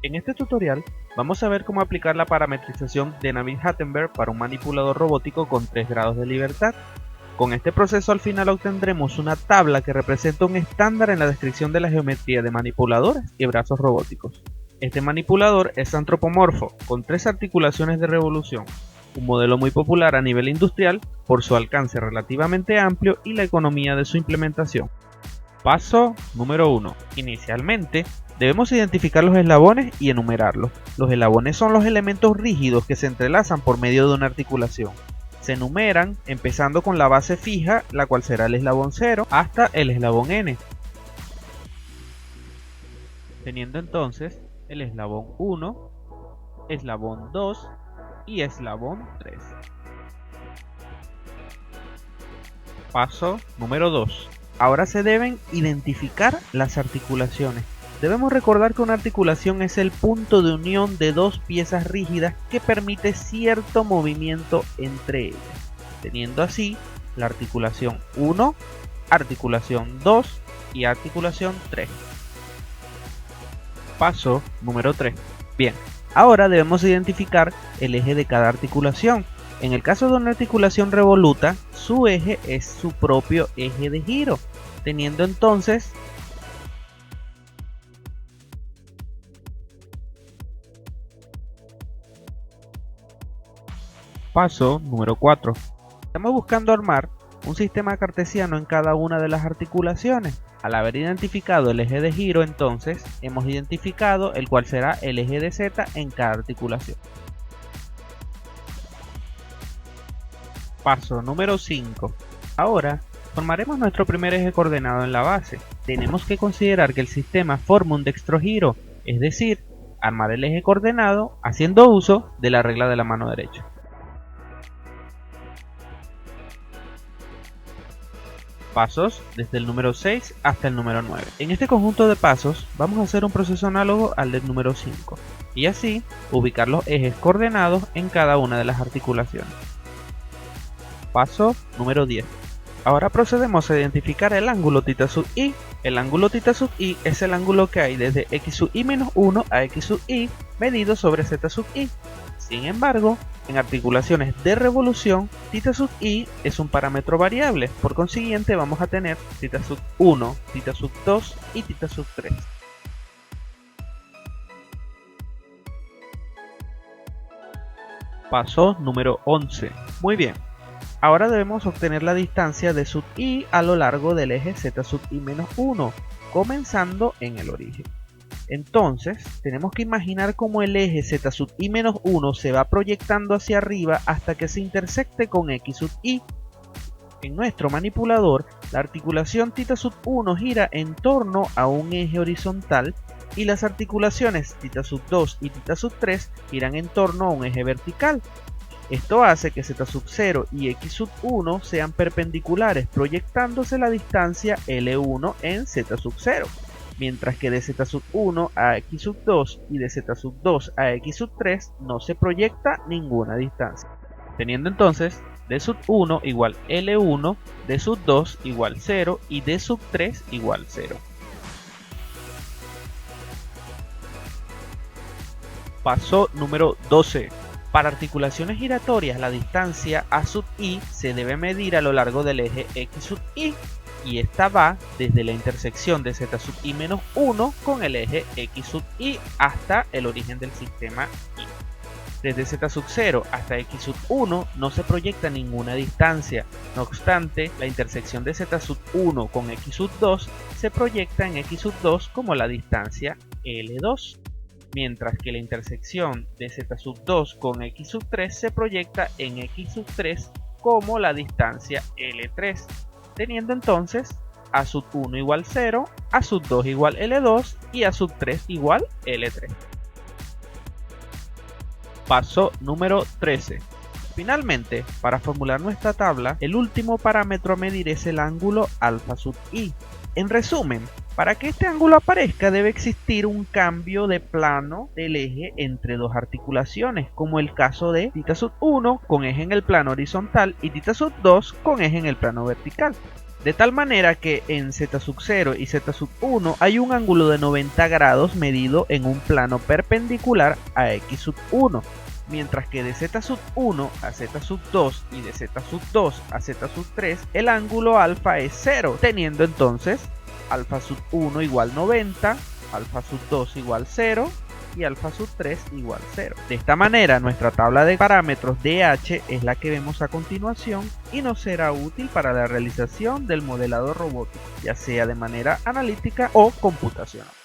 En este tutorial vamos a ver cómo aplicar la parametrización de Navier-Hattenberg para un manipulador robótico con 3 grados de libertad. Con este proceso al final obtendremos una tabla que representa un estándar en la descripción de la geometría de manipuladores y brazos robóticos. Este manipulador es antropomorfo, con 3 articulaciones de revolución, un modelo muy popular a nivel industrial por su alcance relativamente amplio y la economía de su implementación. Paso número 1. Inicialmente, debemos identificar los eslabones y enumerarlos. Los eslabones son los elementos rígidos que se entrelazan por medio de una articulación. Se enumeran empezando con la base fija, la cual será el eslabón 0, hasta el eslabón n. Teniendo entonces el eslabón 1, eslabón 2 y eslabón 3. Paso número 2. Ahora se deben identificar las articulaciones. Debemos recordar que una articulación es el punto de unión de dos piezas rígidas que permite cierto movimiento entre ellas, teniendo así la articulación 1, articulación 2 y articulación 3. Paso número 3. Bien, ahora debemos identificar el eje de cada articulación. En el caso de una articulación revoluta, su eje es su propio eje de giro, teniendo entonces paso número 4. Estamos buscando armar un sistema cartesiano en cada una de las articulaciones. Al haber identificado el eje de giro, entonces hemos identificado el cual será el eje de z en cada articulación. Paso número 5. Ahora formaremos nuestro primer eje coordenado en la base. Tenemos que considerar que el sistema forma un dextrogiro, es decir, armar el eje coordenado haciendo uso de la regla de la mano derecha. Pasos desde el número 6 hasta el número 9. En este conjunto de pasos vamos a hacer un proceso análogo al del número 5 y así ubicar los ejes coordenados en cada una de las articulaciones. Paso número 10. Ahora procedemos a identificar el ángulo θ sub i. El ángulo θ sub i es el ángulo que hay desde x sub i menos 1 a x sub i medido sobre z sub i. Sin embargo, en articulaciones de revolución, θ sub i es un parámetro variable, por consiguiente vamos a tener θ sub 1, θ sub 2 y θ sub 3. Paso número 11. Muy bien. Ahora debemos obtener la distancia de sub i a lo largo del eje z sub i menos 1, comenzando en el origen. Entonces, tenemos que imaginar cómo el eje z sub i menos 1 se va proyectando hacia arriba hasta que se intersecte con x sub i. En nuestro manipulador, la articulación θ sub 1 gira en torno a un eje horizontal y las articulaciones θ sub 2 y θ sub 3 giran en torno a un eje vertical. Esto hace que z sub 0 y x sub 1 sean perpendiculares, proyectándose la distancia L1 en z sub 0, mientras que de z sub 1 a x sub 2 y de z sub 2 a x sub 3 no se proyecta ninguna distancia, teniendo entonces d sub 1 igual L1, d sub 2 igual 0 y d sub 3 igual 0. Paso número 12. Para articulaciones giratorias, la distancia a sub i se debe medir a lo largo del eje x sub i, y esta va desde la intersección de z sub i menos 1 con el eje x sub i hasta el origen del sistema i. Desde z sub 0 hasta x sub 1 no se proyecta ninguna distancia, no obstante, la intersección de z sub 1 con x sub 2 se proyecta en x sub 2 como la distancia L2. Mientras que la intersección de z sub 2 con x sub 3 se proyecta en x sub 3 como la distancia L3, teniendo entonces a sub 1 igual 0, a sub 2 igual L2 y a sub 3 igual L3. Paso número 13. Finalmente, para formular nuestra tabla, el último parámetro a medir es el ángulo alfa sub i. En resumen, para que este ángulo aparezca debe existir un cambio de plano del eje entre dos articulaciones, como el caso de θ sub 1 con eje en el plano horizontal y θ sub 2 con eje en el plano vertical. De tal manera que en z sub 0 y z sub 1 hay un ángulo de 90 grados medido en un plano perpendicular a x sub 1, mientras que de z sub 1 a z sub 2 y de z sub 2 a z sub 3 el ángulo alfa es 0, teniendo entonces alfa sub 1 igual 90, alfa sub 2 igual 0 y alfa sub 3 igual 0. De esta manera nuestra tabla de parámetros DH es la que vemos a continuación y nos será útil para la realización del modelado robótico, ya sea de manera analítica o computacional.